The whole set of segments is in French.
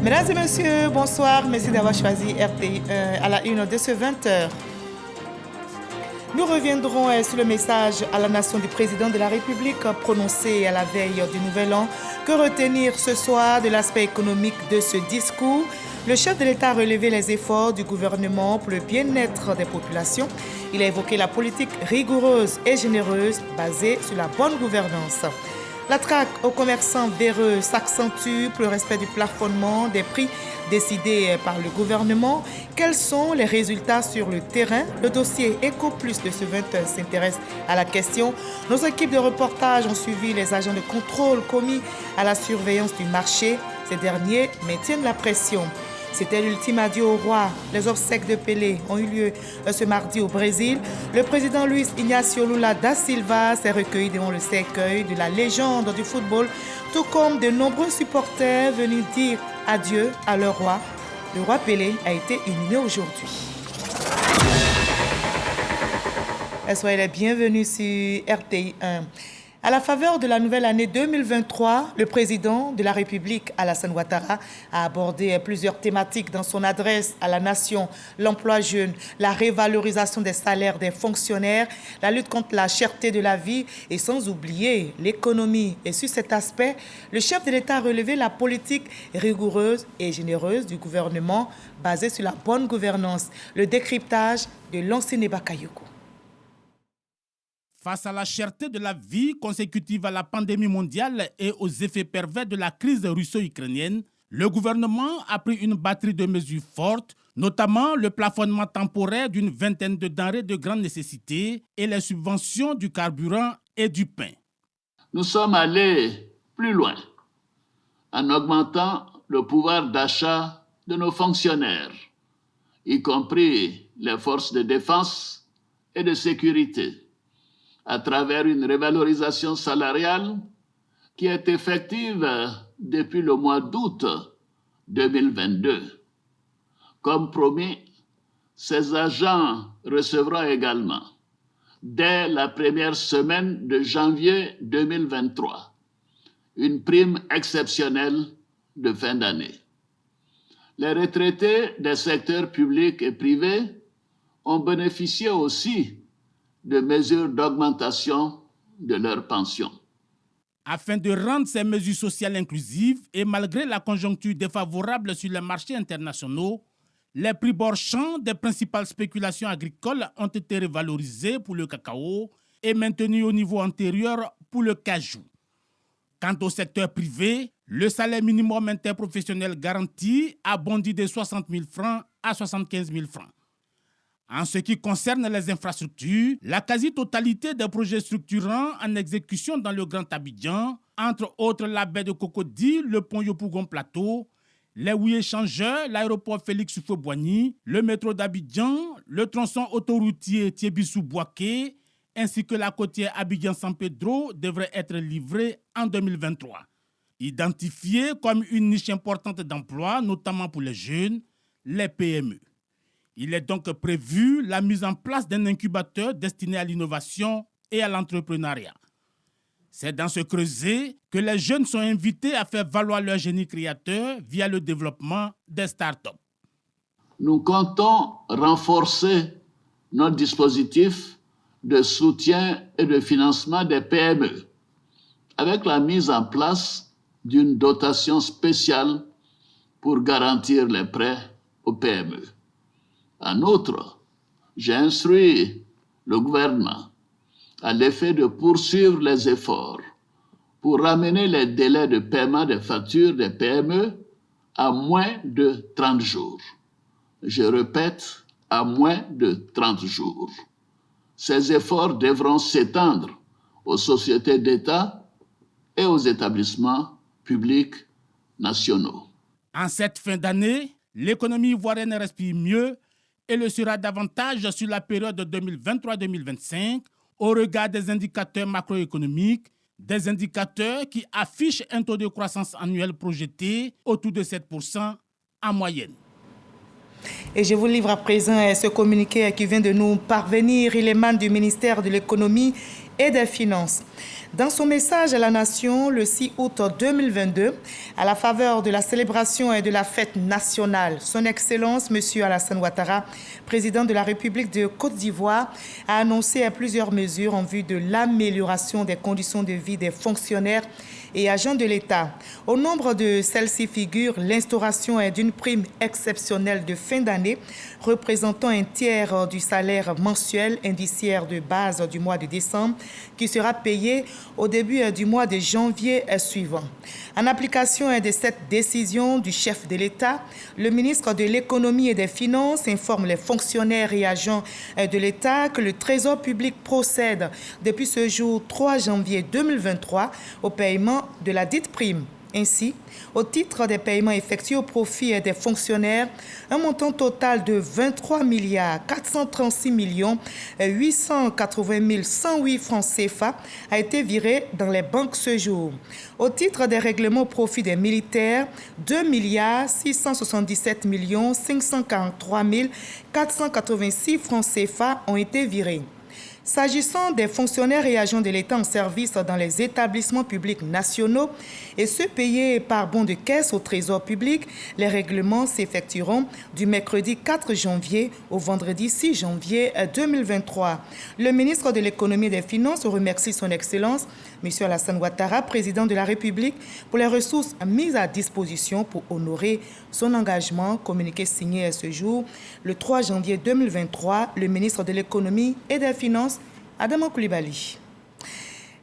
Mesdames et messieurs, bonsoir. Merci d'avoir choisi RTI à la une de ce 20h. Nous reviendrons sur le message à la nation du président de la République prononcé à la veille du Nouvel An. Que retenir ce soir de l'aspect économique de ce discours? Le chef de l'État a relevé les efforts du gouvernement pour le bien-être des populations. Il a évoqué la politique rigoureuse et généreuse basée sur la bonne gouvernance. La traque aux commerçants véreux s'accentue pour le respect du plafonnement des prix décidé par le gouvernement. Quels sont les résultats sur le terrain? Le dossier EcoPlus de ce 20h s'intéresse à la question. Nos équipes de reportage ont suivi les agents de contrôle commis à la surveillance du marché. Ces derniers maintiennent la pression. C'était l'ultime adieu au roi. Les obsèques de Pelé ont eu lieu ce mardi au Brésil. Le président Luis Inácio Lula da Silva s'est recueilli devant le cercueil de la légende du football, tout comme de nombreux supporters venus dire adieu à leur roi. Le roi Pelé a été inhumé aujourd'hui. Soyez les bienvenus sur RTI 1. À la faveur de la nouvelle année 2023, le président de la République, Alassane Ouattara, a abordé plusieurs thématiques dans son adresse à la nation: l'emploi jeune, la révalorisation des salaires des fonctionnaires, la lutte contre la cherté de la vie et sans oublier l'économie. Et sur cet aspect, le chef de l'État a relevé la politique rigoureuse et généreuse du gouvernement basée sur la bonne gouvernance. Le décryptage de Lansine Bakayoko. Face à la cherté de la vie consécutive à la pandémie mondiale et aux effets pervers de la crise russo-ukrainienne, le gouvernement a pris une batterie de mesures fortes, notamment le plafonnement temporaire d'une vingtaine de denrées de grande nécessité et les subventions du carburant et du pain. Nous sommes allés plus loin en augmentant le pouvoir d'achat de nos fonctionnaires, y compris les forces de défense et de sécurité, à travers une revalorisation salariale qui est effective depuis le mois d'août 2022. Comme promis, ces agents recevront également, dès la première semaine de janvier 2023, une prime exceptionnelle de fin d'année. Les retraités des secteurs publics et privés ont bénéficié aussi de mesures d'augmentation de leurs pensions. Afin de rendre ces mesures sociales inclusives et malgré la conjoncture défavorable sur les marchés internationaux, les prix borchants des principales spéculations agricoles ont été revalorisés pour le cacao et maintenus au niveau antérieur pour le cajou. Quant au secteur privé, le salaire minimum interprofessionnel garanti a bondi de 60 000 francs à 75 000 francs. En ce qui concerne les infrastructures, la quasi-totalité des projets structurants en exécution dans le Grand Abidjan, entre autres la baie de Cocody, le pont Yopougon Plateau, les 8 échangeurs, l'aéroport Félix Houphouët-Boigny, le métro d'Abidjan, le tronçon autoroutier Thiébissou-Boaké, ainsi que la côtière Abidjan-San Pedro devraient être livrés en 2023. Identifiés comme une niche importante d'emploi, notamment pour les jeunes, les PME. Il est donc prévu la mise en place d'un incubateur destiné à l'innovation et à l'entrepreneuriat. C'est dans ce creuset que les jeunes sont invités à faire valoir leur génie créateur via le développement des startups. Nous comptons renforcer notre dispositif de soutien et de financement des PME avec la mise en place d'une dotation spéciale pour garantir les prêts aux PME. En outre, j'ai instruit le gouvernement à l'effet de poursuivre les efforts pour ramener les délais de paiement des factures des PME à moins de 30 jours. Je répète, à moins de 30 jours. Ces efforts devront s'étendre aux sociétés d'État et aux établissements publics nationaux. En cette fin d'année, l'économie ivoirienne respire mieux et le sera davantage sur la période 2023-2025 au regard des indicateurs macroéconomiques, des indicateurs qui affichent un taux de croissance annuel projeté autour de 7% en moyenne. Et je vous livre à présent ce communiqué qui vient de nous parvenir. Il émane du ministère de l'économie et des Finances. Dans son message à la nation le 6 août 2022, à la faveur de la célébration et de la fête nationale, Son Excellence M. Alassane Ouattara, président de la République de Côte d'Ivoire, a annoncé plusieurs mesures en vue de l'amélioration des conditions de vie des fonctionnaires et agents de l'État. Au nombre de celles-ci figure l'instauration d'une prime exceptionnelle de fin d'année représentant un tiers du salaire mensuel indiciaire de base du mois de décembre qui sera payé au début du mois de janvier suivant. En application de cette décision du chef de l'État, le ministre de l'Économie et des Finances informe les fonctionnaires et agents de l'État que le Trésor public procède depuis ce jour 3 janvier 2023 au paiement de la dite prime. Ainsi, au titre des paiements effectués au profit des fonctionnaires, un montant total de 23 436 880 108 francs CFA a été viré dans les banques ce jour. Au titre des règlements au profit des militaires, 2 677 543 486 francs CFA ont été virés. S'agissant des fonctionnaires et agents de l'État en service dans les établissements publics nationaux et ceux payés par bon de caisse au Trésor public, les règlements s'effectueront du mercredi 4 janvier au vendredi 6 janvier 2023. Le ministre de l'Économie et des Finances remercie Son Excellence, M. Alassane Ouattara, président de la République, pour les ressources mises à disposition pour honorer son engagement, communiqué signé ce jour, le 3 janvier 2023, le ministre de l'Économie et des Finances, Adama Coulibaly.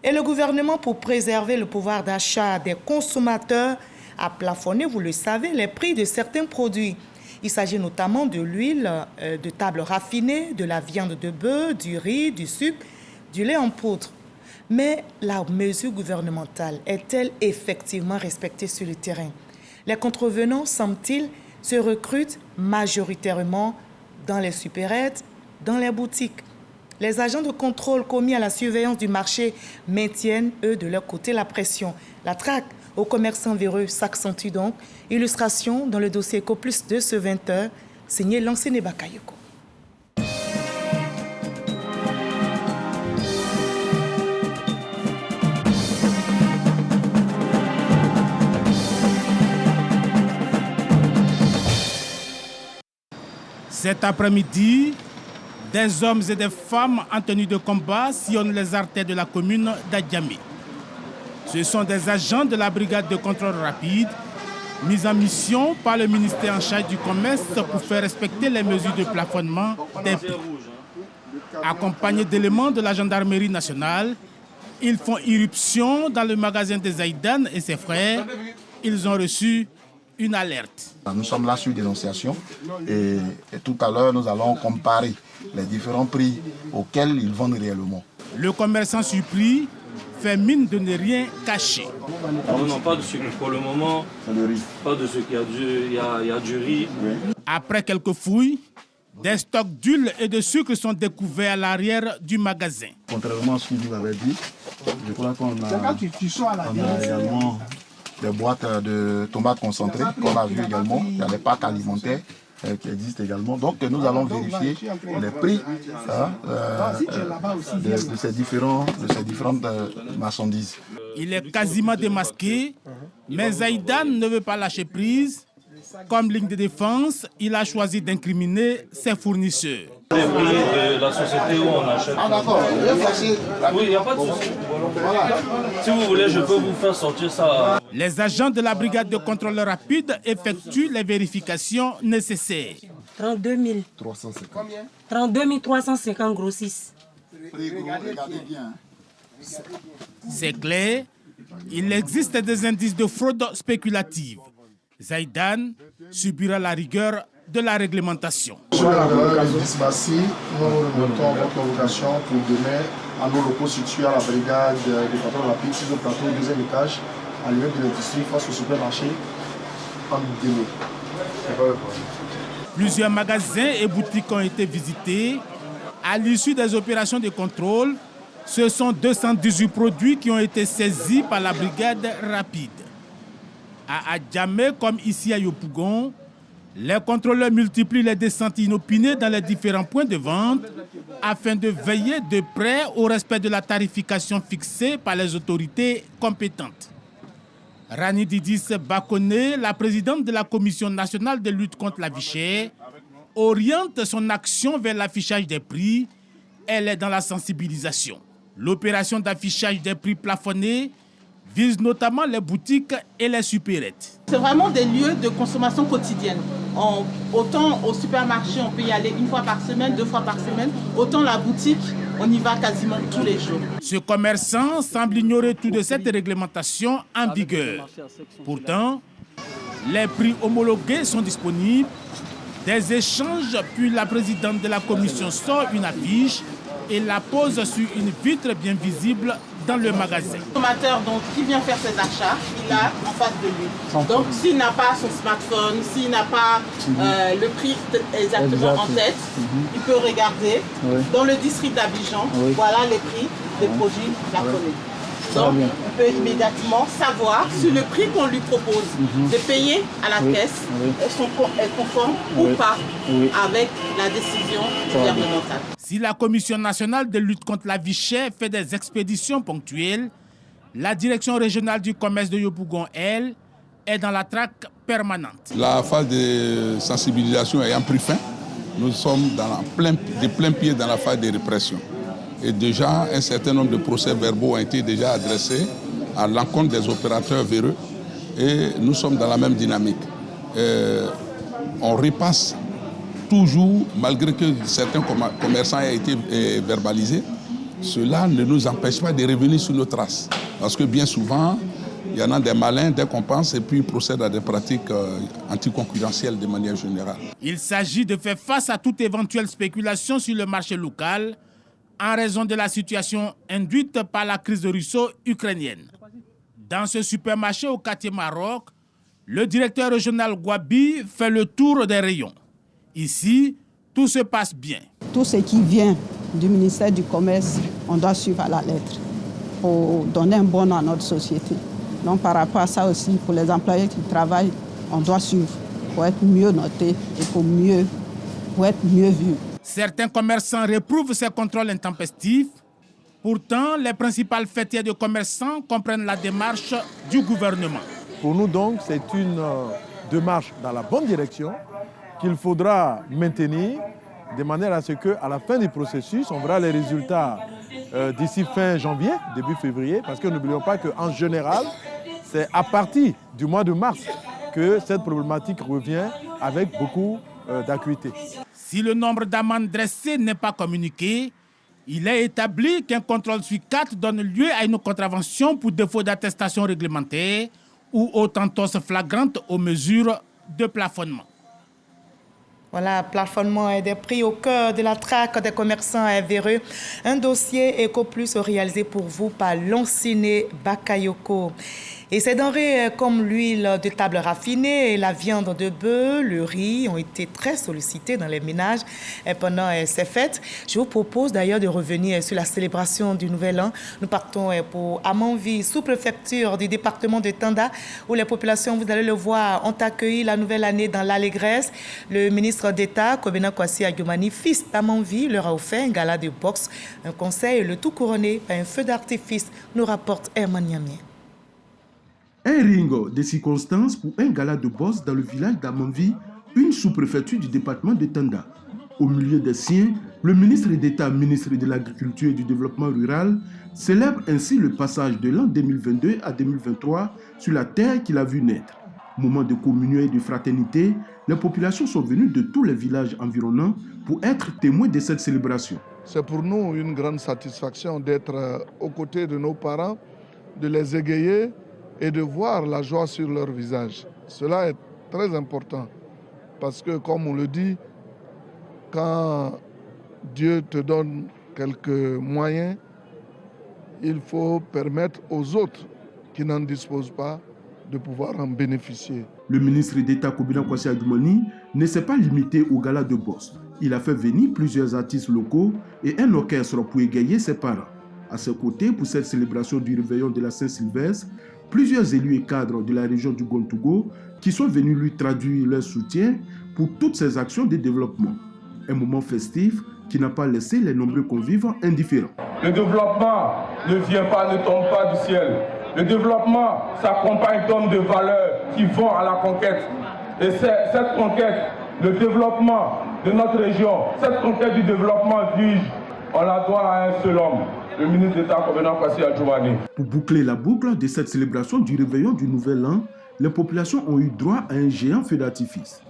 Et le gouvernement, pour préserver le pouvoir d'achat des consommateurs, a plafonné, vous le savez, les prix de certains produits. Il s'agit notamment de l'huile de table raffinée, de la viande de bœuf, du riz, du sucre, du lait en poudre. Mais la mesure gouvernementale est-elle effectivement respectée sur le terrain? Les contrevenants, semble-t-il, se recrutent majoritairement dans les supérettes, dans les boutiques. Les agents de contrôle commis à la surveillance du marché maintiennent, eux, de leur côté, la pression. La traque aux commerçants véreux s'accentue donc. Illustration dans le dossier Eco Plus de ce 20h, signé Lancine Bakayoko. Cet après-midi, des hommes et des femmes en tenue de combat sillonnent les artères de la commune d'Adjamé. Ce sont des agents de la brigade de contrôle rapide mis en mission par le ministère en charge du commerce pour faire respecter les mesures de plafonnement des prix. Accompagnés d'éléments de la gendarmerie nationale, ils font irruption dans le magasin de Zaïdan et ses frères. Ils ont reçu une alerte. Nous sommes là sur dénonciation et tout à l'heure nous allons comparer les différents prix auxquels ils vendent réellement. Le commerçant surpris fait mine de ne rien cacher. Non, pas de sucre pour le moment. Pas de sucre, il y a du riz. Oui. Après quelques fouilles, des stocks d'huile et de sucre sont découverts à l'arrière du magasin. Contrairement à ce que vous avez dit, je crois qu'on a également des boîtes de tomates concentrées qu'on a vu également. Il y a des packs alimentaires qui existent également. Donc nous allons vérifier les prix de ces différentes marchandises. Il est quasiment démasqué, mais Zaïdan ne veut pas lâcher prise. Comme ligne de défense, il a choisi d'incriminer ses fournisseurs. Les prix de la société où on achète. Ah d'accord. Oui, il n'y a pas de souci. Si vous voulez, je peux vous faire sortir ça. Les agents de la brigade de contrôle rapide effectuent les vérifications nécessaires. 32 350. Combien? 32 350 grossistes. Regardez bien. C'est clair, il existe des indices de fraude spéculative. Zaïdan subira la rigueur de la réglementation. Sur la valeur du disbassi, nous remontons votre convocation pour demain à nos locaux situés à la brigade de contrôle rapide, sur le plateau, deuxième étage, à l'immeuble de l'industrie, face au supermarché, en démo. Plusieurs magasins et boutiques ont été visités. À l'issue des opérations de contrôle, ce sont 218 produits qui ont été saisis par la brigade rapide. À Adjamé, comme ici à Yopougon, Les contrôleurs multiplient les descentes inopinées dans les différents points de vente afin de veiller de près au respect de la tarification fixée par les autorités compétentes. Rani Didis Bakone, la présidente de la Commission nationale de lutte contre la vie chère, oriente son action vers l'affichage des prix. Elle est dans la sensibilisation. L'opération d'affichage des prix plafonnés vise notamment les boutiques et les supérettes. C'est vraiment des lieux de consommation quotidienne. Autant au supermarché, on peut y aller une fois par semaine, 2 fois par semaine, autant la boutique, on y va quasiment tous les jours. Ce commerçant semble ignorer tout de cette réglementation en vigueur. Pourtant, les prix homologués sont disponibles. Des échanges, puis la présidente de la commission sort une affiche et la pose sur une vitre bien visible dans le magasin. Le consommateur qui vient faire ses achats, il a en face de lui. Donc s'il n'a pas son smartphone, s'il n'a pas le prix exactement en tête, il peut regarder dans le district d'Abidjan, voilà les prix des produits japonais. Donc on peut immédiatement savoir si le prix qu'on lui propose de payer à la caisse est conforme ou pas avec la décision gouvernementale. Si la Commission nationale de lutte contre la vie chère fait des expéditions ponctuelles, la direction régionale du commerce de Yopougon, elle, est dans la traque permanente. La phase de sensibilisation ayant pris fin, nous sommes de plein pied dans la phase de répression. Et déjà, un certain nombre de procès-verbaux ont été déjà adressés à l'encontre des opérateurs véreux. Et nous sommes dans la même dynamique. On repasse toujours, malgré que certains commerçants aient été verbalisés, cela ne nous empêche pas de revenir sur nos traces. Parce que bien souvent, il y en a des malins dès qu'on pense et puis ils procèdent à des pratiques anticoncurrentielles de manière générale. Il s'agit de faire face à toute éventuelle spéculation sur le marché local en raison de la situation induite par la crise russo-ukrainienne. Dans ce supermarché au quartier Maroc, le directeur régional Gwabi fait le tour des rayons. Ici, tout se passe bien. Tout ce qui vient du ministère du Commerce, on doit suivre à la lettre pour donner un bon nom à notre société. Donc par rapport à ça aussi, pour les employés qui travaillent, on doit suivre pour être mieux noté et pour être mieux vu. Certains commerçants réprouvent ces contrôles intempestifs. Pourtant, les principales fêtières de commerçants comprennent la démarche du gouvernement. Pour nous donc, c'est une démarche dans la bonne direction qu'il faudra maintenir de manière à ce qu'à la fin du processus, on verra les résultats d'ici fin janvier, début février, parce que n'oublions pas qu'en général, c'est à partir du mois de mars que cette problématique revient avec beaucoup d'acuité. Si le nombre d'amendes dressées n'est pas communiqué, il est établi qu'un contrôle sur 4 donne lieu à une contravention pour défaut d'attestation réglementaire ou autre entorse flagrante aux mesures de plafonnement. Voilà, plafonnement des prix au cœur de la traque des commerçants véreux. Un dossier EcoPlus réalisé pour vous par Lonciné Bakayoko. Et ces denrées comme l'huile de table raffinée, la viande de bœuf, le riz ont été très sollicités dans les ménages pendant ces fêtes. Je vous propose d'ailleurs de revenir sur la célébration du Nouvel An. Nous partons pour Amanvi, sous-préfecture du département de Tanda, où les populations, vous allez le voir, ont accueilli la nouvelle année dans l'allégresse. Le ministre d'État, Kobena Kwasi Agyomani, fils d'Amanvi, leur a offert un gala de boxe, un conseil, le tout couronné par un feu d'artifice, nous rapporte Herman Niamien. Un ring de circonstances pour un gala de boss dans le village d'Amanvi, une sous-préfecture du département de Tanda. Au milieu des siens, le ministre d'État, ministre de l'Agriculture et du Développement rural, célèbre ainsi le passage de l'an 2022 à 2023 sur la terre qu'il a vu naître. Moment de communion et de fraternité, les populations sont venues de tous les villages environnants pour être témoins de cette célébration. C'est pour nous une grande satisfaction d'être aux côtés de nos parents, de les égayer et de voir la joie sur leur visage. Cela est très important parce que, comme on le dit, quand Dieu te donne quelques moyens, il faut permettre aux autres qui n'en disposent pas de pouvoir en bénéficier. Le ministre d'État Kobena Kwasi Agyomani ne s'est pas limité au gala de boss. Il a fait venir plusieurs artistes locaux et un orchestre pour égayer ses parents. À ses côtés, pour cette célébration du réveillon de la Saint-Sylvestre, plusieurs élus et cadres de la région du Gontougo qui sont venus lui traduire leur soutien pour toutes ces actions de développement. Un moment festif qui n'a pas laissé les nombreux convives indifférents. Le développement ne vient pas, ne tombe pas du ciel. Le développement s'accompagne d'hommes de valeur qui vont à la conquête. Et cette conquête, le développement de notre région, cette conquête du développement, dis-je, on la doit à un seul homme, le ministre d'État Convenant Kwasi Adjumani. Pour boucler la boucle de cette célébration du réveillon du Nouvel An, les populations ont eu droit à un géant feu d'artifice.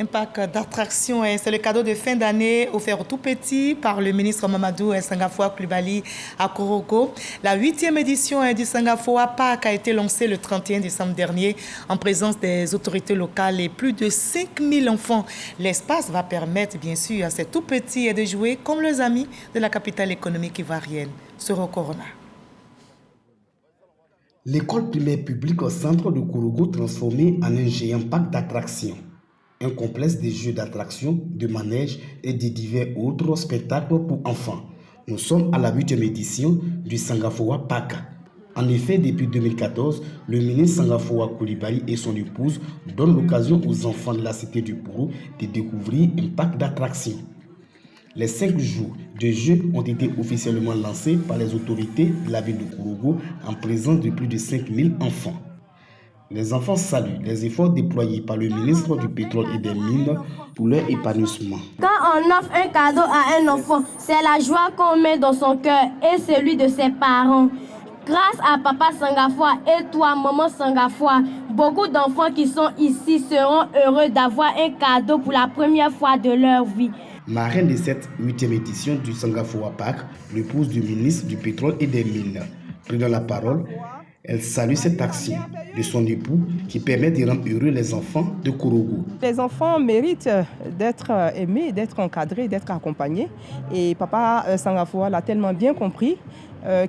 Un pack d'attractions, c'est le cadeau de fin d'année offert aux tout petits par le ministre Mamadou Sangafoua Coulibaly à Korogo. La 8e édition du Sangafoua Pack a été lancée le 31 décembre dernier en présence des autorités locales et plus de 5000 enfants. L'espace va permettre bien sûr à ces tout petits de jouer comme leurs amis de la capitale économique ivoirienne, Soro Corona. L'école primaire publique au centre de Korogo transformée en un géant parc d'attractions. Un complexe de jeux d'attractions, de manèges et de divers autres spectacles pour enfants. Nous sommes à la 8e édition du Sangafoua Pack. En effet, depuis 2014, le ministre Sangafoua Coulibaly et son épouse donnent l'occasion aux enfants de la cité du Pourou de découvrir un parc d'attractions. Les 5 jours de jeux ont été officiellement lancés par les autorités de la ville de Korogo en présence de plus de 5000 enfants. Les enfants saluent les efforts déployés par le ministre du Pétrole et des Mines pour leur épanouissement. Quand on offre un cadeau à un enfant, c'est la joie qu'on met dans son cœur et celui de ses parents. Grâce à Papa Sangafoua et toi, Maman Sangafoua, beaucoup d'enfants qui sont ici seront heureux d'avoir un cadeau pour la première fois de leur vie. Marraine de cette 8e édition du Sangafoua Pack, l'épouse du ministre du Pétrole et des Mines. Prenant la parole, elle salue cette action de son époux qui permet de rendre heureux les enfants de Korogo. Les enfants méritent d'être aimés, d'être encadrés, d'être accompagnés. Et Papa Sangafoua l'a tellement bien compris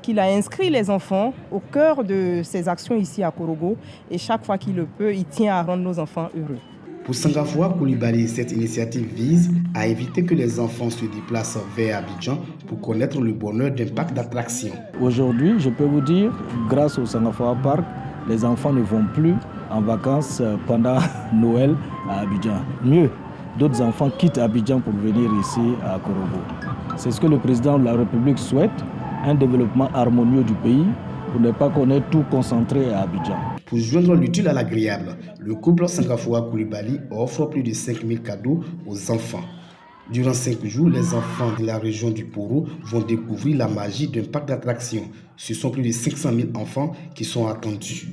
qu'il a inscrit les enfants au cœur de ses actions ici à Korogo. Et chaque fois qu'il le peut, il tient à rendre nos enfants heureux. Pour Sangafoua Coulibaly, cette initiative vise à éviter que les enfants se déplacent vers Abidjan pour connaître le bonheur d'un parc d'attractions. Aujourd'hui, je peux vous dire, grâce au Sangafoua Park, les enfants ne vont plus en vacances pendant Noël à Abidjan. Mieux, d'autres enfants quittent Abidjan pour venir ici à Korogo. C'est ce que le président de la République souhaite, un développement harmonieux du pays pour ne pas qu'on ait tout concentré à Abidjan. Pour joindre l'utile à l'agréable, le couple Sangafoua Coulibaly offre plus de 5000 cadeaux aux enfants. Durant 5 jours, les enfants de la région du Poro vont découvrir la magie d'un parc d'attractions. Ce sont plus de 500 000 enfants qui sont attendus.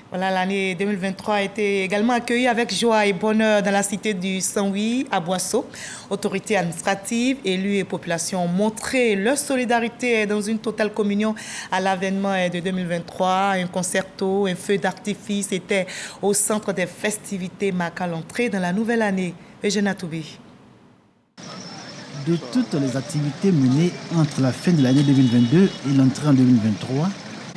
Voilà, l'année 2023 a été également accueillie avec joie et bonheur dans la cité du Saint-Louis à Boisseau. Autorités administratives, élus et populations ont montré leur solidarité dans une totale communion à l'avènement de 2023. Un concerto, un feu d'artifice était au centre des festivités marquant l'entrée dans la nouvelle année. Eugène Toubé. De toutes les activités menées entre la fin de l'année 2022 et l'entrée en 2023,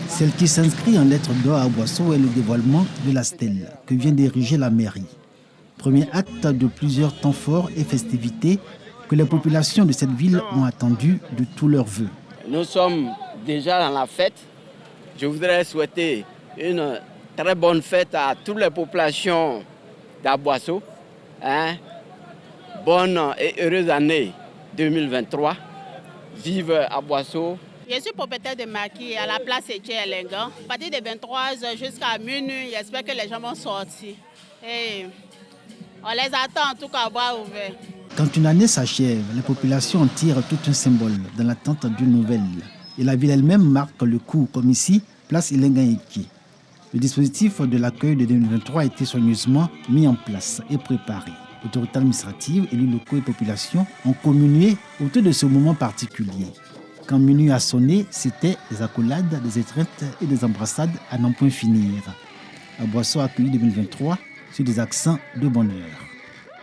celle qui s'inscrit en lettres d'or à Boisseau est le dévoilement de la stèle que vient d'ériger la mairie. Premier acte de plusieurs temps forts et festivités que les populations de cette ville ont attendu de tous leurs vœux. Nous sommes déjà dans la fête. Je voudrais souhaiter une très bonne fête à toutes les populations d'Aboisseau. Bonne et heureuse année 2023. Vive Aboisseau. Je suis propriétaire de maquis à la place Etienne Lengan. À partir de 23h jusqu'à minuit, j'espère que les gens vont sortir. Et on les attend en tout cas à bras ouverts. Quand une année s'achève, les populations en tirent tout un symbole dans l'attente d'une nouvelle. Et la ville elle-même marque le coup, comme ici, place Ilengaïki. Le dispositif de l'accueil de 2023 a été soigneusement mis en place et préparé. Autorités administratives, élus locaux et populations ont communié autour de ce moment particulier. Quand minuit a sonné, c'était des accolades, des étreintes et des embrassades à n'en point finir. À Boisseau accueilli 2023 sur des accents de bonheur.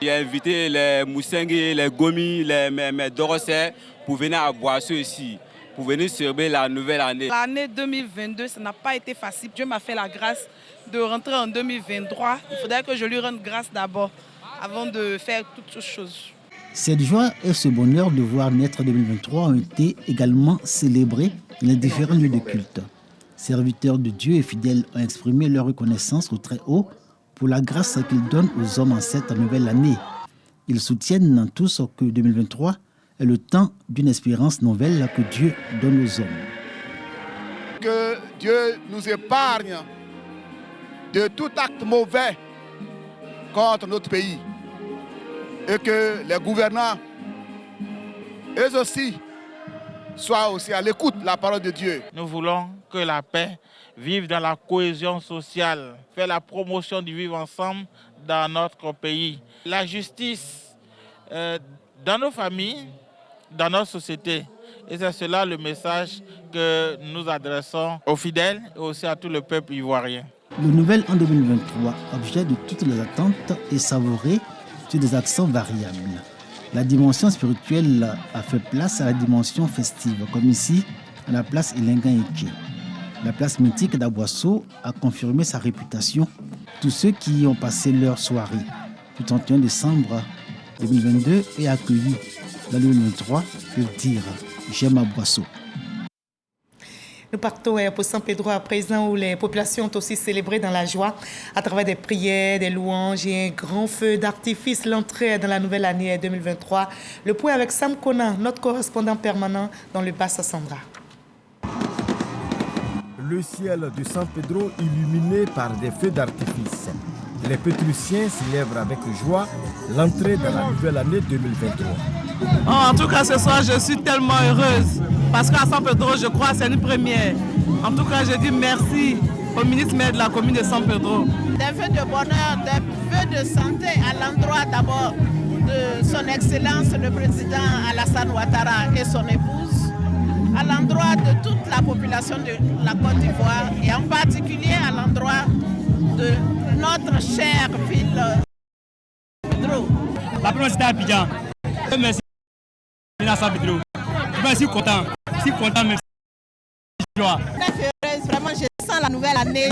J'ai invité les Moussengues, les Gomis, les Dorossais pour venir à Boisseau ici, pour venir célébrer la nouvelle année. L'année 2022, ça n'a pas été facile. Dieu m'a fait la grâce de rentrer en 2023. Il faudrait que je lui rende grâce d'abord, avant de faire toutes choses. Cette joie et ce bonheur de voir naître 2023 ont été également célébrés dans les différents lieux de culte. Serviteurs de Dieu et fidèles ont exprimé leur reconnaissance au Très-Haut pour la grâce qu'ils donnent aux hommes en cette nouvelle année. Ils soutiennent tous que 2023 est le temps d'une espérance nouvelle que Dieu donne aux hommes. Que Dieu nous épargne de tout acte mauvais contre notre pays et que les gouvernants, eux aussi, soient aussi à l'écoute de la parole de Dieu. Nous voulons que la paix vive dans la cohésion sociale, faire la promotion du vivre ensemble dans notre pays. La justice dans nos familles, dans notre société. Et c'est cela le message que nous adressons aux fidèles et aussi à tout le peuple ivoirien. Le nouvel an 2023, objet de toutes les attentes, est savouré sur des accents variables. La dimension spirituelle a fait place à la dimension festive, comme ici, à la place Elenga-Eke. La place mythique d'Aboisseau a confirmé sa réputation. Tous ceux qui y ont passé leur soirée du 31 décembre 2022 et accueillis dans le 2023 peuvent dire « J'aime Aboisseau ». Nous partons pour San Pedro à présent où les populations ont aussi célébré dans la joie à travers des prières, des louanges et un grand feu d'artifice l'entrée dans la nouvelle année 2023. Le point avec Sam Conan, notre correspondant permanent dans le Bassa-Sandra. Le ciel de San Pedro illuminé par des feux d'artifice. Les Pétruciens célèbrent avec joie l'entrée dans la nouvelle année 2023. En tout cas, ce soir, je suis tellement heureuse parce qu'à San Pedro, je crois que c'est une première. En tout cas, je dis merci au ministre-maire de la commune de San Pedro. Des vœux de bonheur, des vœux de santé à l'endroit d'abord de son Excellence le président Alassane Ouattara et son épouse, à l'endroit de toute la population de la Côte d'Ivoire et en particulier à l'endroit de notre chère ville Pedro. La première c'était à Abidjan. Merci à San Pedro. Je suis content, merci. Joie. Très heureuse, vraiment je sens la nouvelle année,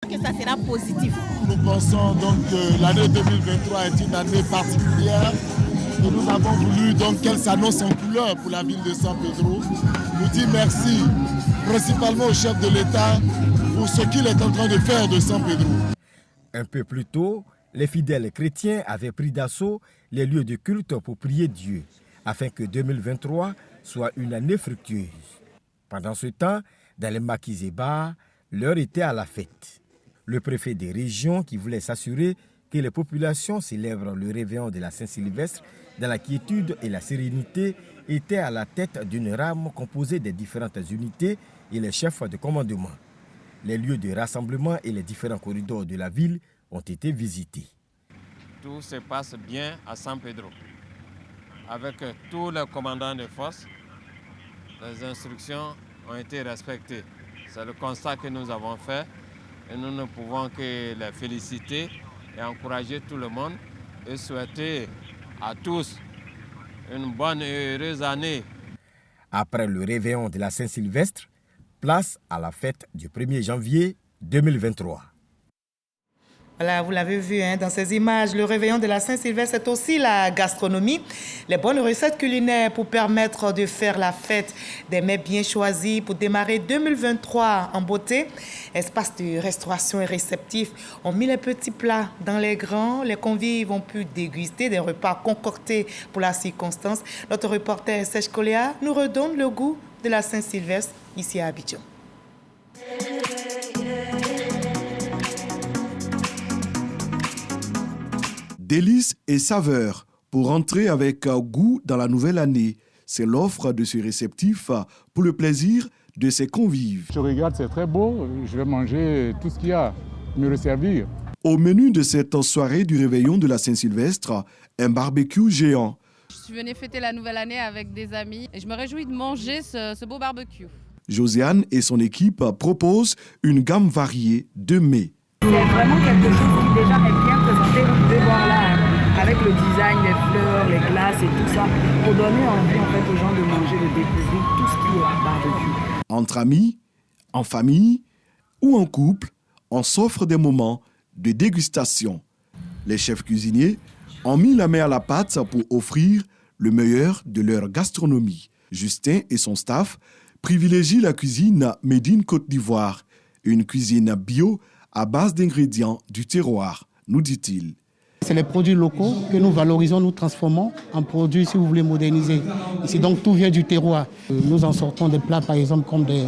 que ça sera positif. Nous pensons donc que l'année 2023 est une année particulière et nous avons voulu donc qu'elle s'annonce en couleur pour la ville de San Pedro. Nous disons merci principalement au chef de l'État pour ce qu'il est en train de faire de San Pedro. Un peu plus tôt, les fidèles chrétiens avaient pris d'assaut les lieux de culte pour prier Dieu, afin que 2023 soit une année fructueuse. Pendant ce temps, dans les maquis et bars, l'heure était à la fête. Le préfet des régions, qui voulait s'assurer que les populations célèbrent le réveillon de la Saint-Sylvestre dans la quiétude et la sérénité, était à la tête d'une rame composée des différentes unités et les chefs de commandement. Les lieux de rassemblement et les différents corridors de la ville ont été visités. Tout se passe bien à San Pedro. Avec tous les commandants de force, les instructions ont été respectées. C'est le constat que nous avons fait et nous ne pouvons que les féliciter et encourager tout le monde et souhaiter à tous une bonne et heureuse année. Après le réveillon de la Saint-Sylvestre, place à la fête du 1er janvier 2023. Voilà, vous l'avez vu dans ces images, le réveillon de la Saint-Sylvestre, c'est aussi la gastronomie, les bonnes recettes culinaires pour permettre de faire la fête, des mets bien choisis pour démarrer 2023 en beauté. Espace de restauration et réceptif ont mis les petits plats dans les grands. Les convives ont pu déguster des repas concoctés pour la circonstance. Notre reporter Serge Coléa nous redonne le goût de la Saint-Sylvestre ici à Abidjan. Délices et saveurs pour entrer avec goût dans la nouvelle année. C'est l'offre de ce réceptif pour le plaisir de ses convives. Je regarde, c'est très beau. Je vais manger tout ce qu'il y a, me resservir. Au menu de cette soirée du réveillon de la Saint-Sylvestre, un barbecue géant. Je suis venue fêter la nouvelle année avec des amis et je me réjouis de manger ce beau barbecue. Josiane et son équipe proposent une gamme variée de mets. C'est vraiment quelque chose qui déjà est bien présenté. Vous pouvez voir là, avec le design, les fleurs, les glaces et tout ça, pour donner envie en fait aux gens de manger, de découvrir tout ce qui est barbecue. Entre amis, en famille ou en couple, on s'offre des moments de dégustation. Les chefs cuisiniers ont mis la main à la pâte pour offrir le meilleur de leur gastronomie. Justin et son staff privilégient la cuisine Made in Côte d'Ivoire, une cuisine bio à base d'ingrédients du terroir, nous dit-il. C'est les produits locaux que nous valorisons, nous transformons en produits, si vous voulez, modernisés. Ici, donc, tout vient du terroir. Nous en sortons des plats, par exemple, comme des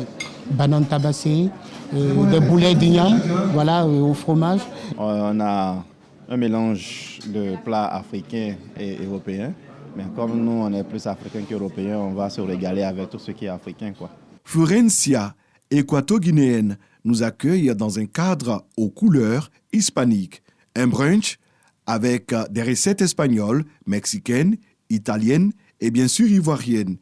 bananes tabassées, des boulets d'igname, voilà, au fromage. On a un mélange de plats africains et européens. Mais comme nous, on est plus africains qu'européens, on va se régaler avec tout ce qui est africain, quoi. Florencia, équato-guinéenne, nous accueille dans un cadre aux couleurs hispaniques. Un brunch avec des recettes espagnoles, mexicaines, italiennes et bien sûr ivoiriennes.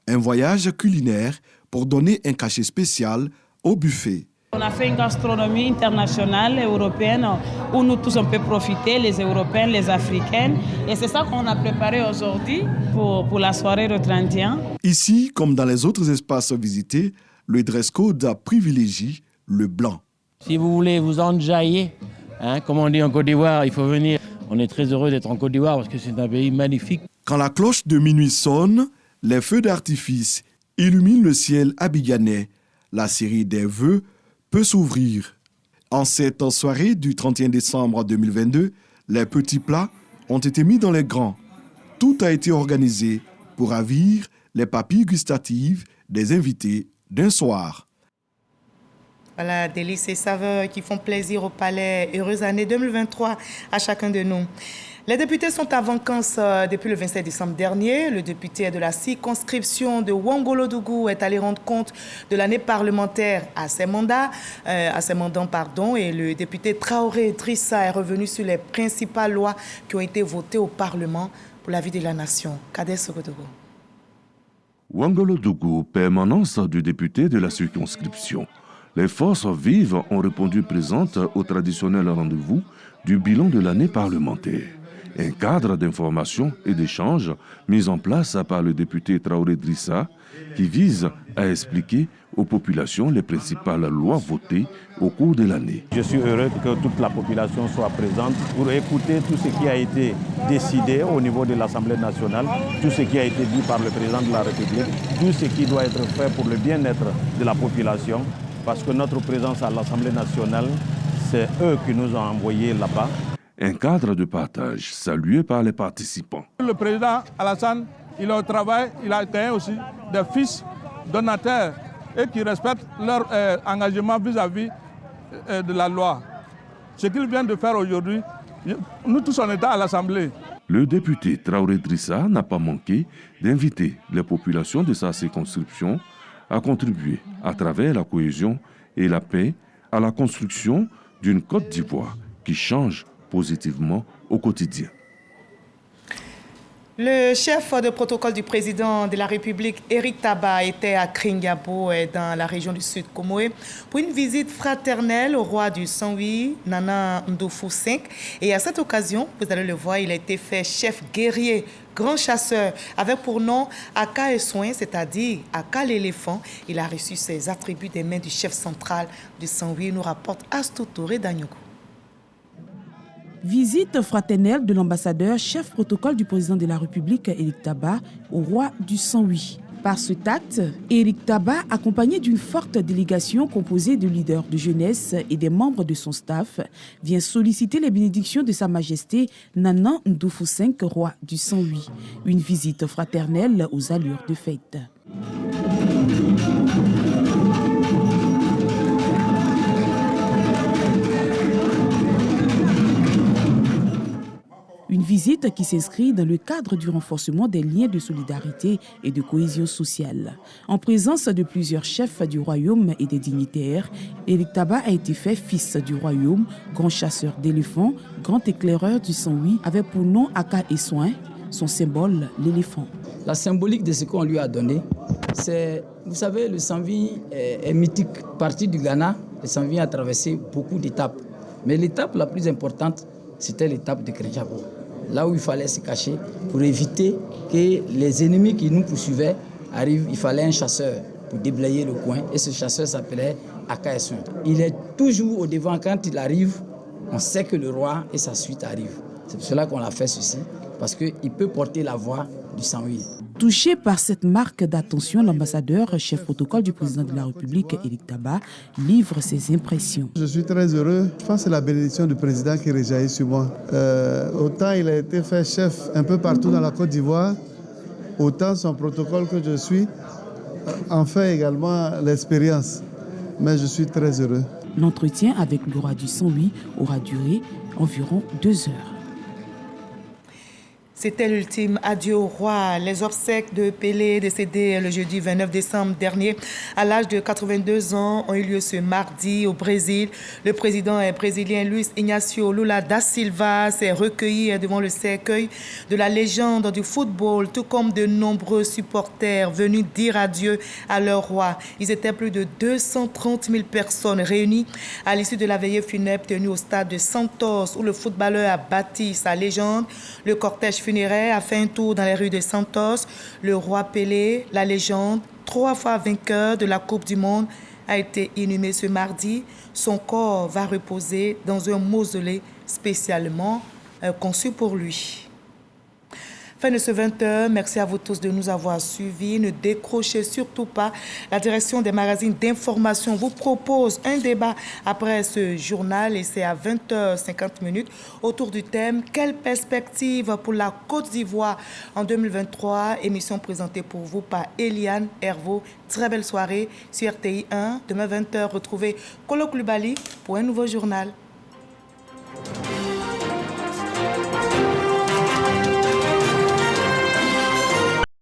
Un voyage culinaire pour donner un cachet spécial au buffet. On a fait une gastronomie internationale, européenne, où nous tous on peut profiter, les Européens, les Africains. Et c'est ça qu'on a préparé aujourd'hui pour la soirée de 31. Ici, comme dans les autres espaces visités, le dress code privilégie le blanc. Si vous voulez vous enjailler, comme on dit en Côte d'Ivoire, il faut venir. On est très heureux d'être en Côte d'Ivoire parce que c'est un pays magnifique. Quand la cloche de minuit sonne, les feux d'artifice illuminent le ciel abidjanais. La série des vœux peut s'ouvrir. En cette soirée du 31 décembre 2022, les petits plats ont été mis dans les grands. Tout a été organisé pour ravir les papilles gustatives des invités d'un soir. Voilà, délices et saveurs qui font plaisir au palais. Heureuse année 2023 à chacun de nous. Les députés sont en vacances depuis le 27 décembre dernier. Le député de la circonscription de Ouangolo-Dougou est allé rendre compte de l'année parlementaire à ses mandants. Et le député Traoré Drissa est revenu sur les principales lois qui ont été votées au Parlement pour la vie de la nation. Kader Sogodogo. Ouangolo-Dougou, permanence du député de la circonscription. Les forces vives ont répondu présentes au traditionnel rendez-vous du bilan de l'année parlementaire. Un cadre d'information et d'échange mis en place par le député Traoré Drissa qui vise à expliquer aux populations les principales lois votées au cours de l'année. Je suis heureux que toute la population soit présente pour écouter tout ce qui a été décidé au niveau de l'Assemblée nationale, tout ce qui a été dit par le président de la République, tout ce qui doit être fait pour le bien-être de la population. Parce que notre présence à l'Assemblée nationale, c'est eux qui nous ont envoyés là-bas. Un cadre de partage salué par les participants. Le président Alassane, il est au travail, il a été aussi des fils donateurs et qui respectent leur engagement vis-à-vis de la loi. Ce qu'il vient de faire aujourd'hui, nous tous on était à l'Assemblée. Le député Traoré Drissa n'a pas manqué d'inviter les populations de sa circonscription à contribuer à travers la cohésion et la paix à la construction d'une Côte d'Ivoire qui change positivement au quotidien. Le chef de protocole du président de la République, Éric Taba, était à Kringabo, dans la région du Sud Comoé, pour une visite fraternelle au roi du Saint-Louis, Nana Ndoufou V. Et à cette occasion, vous allez le voir, il a été fait chef guerrier, grand chasseur, avec pour nom Aka et Soin, c'est-à-dire Aka l'éléphant. Il a reçu ses attributs des mains du chef central du Saint-Louis, nous rapporte Astou Touré Dagnogo. Visite fraternelle de l'ambassadeur chef protocole du président de la République, Éric Taba, au roi du Saint-Louis. Par cet acte, Éric Taba, accompagné d'une forte délégation composée de leaders de jeunesse et des membres de son staff, vient solliciter les bénédictions de Sa Majesté Nana Ndoufou V, roi du Saint-Louis. Une visite fraternelle aux allures de fête. Une visite qui s'inscrit dans le cadre du renforcement des liens de solidarité et de cohésion sociale. En présence de plusieurs chefs du royaume et des dignitaires, Éric Taba a été fait fils du royaume, grand chasseur d'éléphants, grand éclaireur du Saint-Louis, avec pour nom Aka et Soin, son symbole, l'éléphant. La symbolique de ce qu'on lui a donné, c'est, vous savez, le Saint-Louis est mythique. Parti du Ghana, le Saint-Louis a traversé beaucoup d'étapes. Mais l'étape la plus importante, c'était l'étape de Kringabo. Là où il fallait se cacher pour éviter que les ennemis qui nous poursuivaient arrivent. Il fallait un chasseur pour déblayer le coin et ce chasseur s'appelait Aka et Soin. Il est toujours au devant. Quand il arrive, on sait que le roi et sa suite arrivent. C'est pour cela qu'on a fait ceci, parce qu'il peut porter la voix du Saint-Louis. Touché par cette marque d'attention, l'ambassadeur, chef protocole du président de la République, Éric Taba, livre ses impressions. Je suis très heureux. Je pense que c'est la bénédiction du président qui rejaillit sur moi. Autant il a été fait chef un peu partout dans la Côte d'Ivoire, autant son protocole que je suis en fait également l'expérience. Mais je suis très heureux. L'entretien avec le roi du 108 aura duré environ 2 heures. C'était l'ultime adieu au roi. Les obsèques de Pelé, décédé le jeudi 29 décembre dernier à l'âge de 82 ans, ont eu lieu ce mardi au Brésil. Le président brésilien Luiz Inácio Lula da Silva s'est recueilli devant le cercueil de la légende du football, tout comme de nombreux supporters venus dire adieu à leur roi. Ils étaient plus de 230 000 personnes réunies à l'issue de la veillée funèbre tenue au stade de Santos, où le footballeur a bâti sa légende. Le cortège funéraire a fait un tour dans les rues de Santos. Le roi Pelé, la légende, 3 fois vainqueur de la Coupe du Monde, a été inhumé ce mardi. Son corps va reposer dans un mausolée spécialement conçu pour lui. Fin de ce 20h, merci à vous tous de nous avoir suivis. Ne décrochez surtout pas. La direction des magazines d'information vous propose un débat après ce journal et c'est à 20h50 autour du thème « Quelle perspective pour la Côte d'Ivoire en 2023 ?» Émission présentée pour vous par Eliane Herveau. Très belle soirée sur RTI 1. Demain 20h, retrouvez Kolo Koulibaly pour un nouveau journal.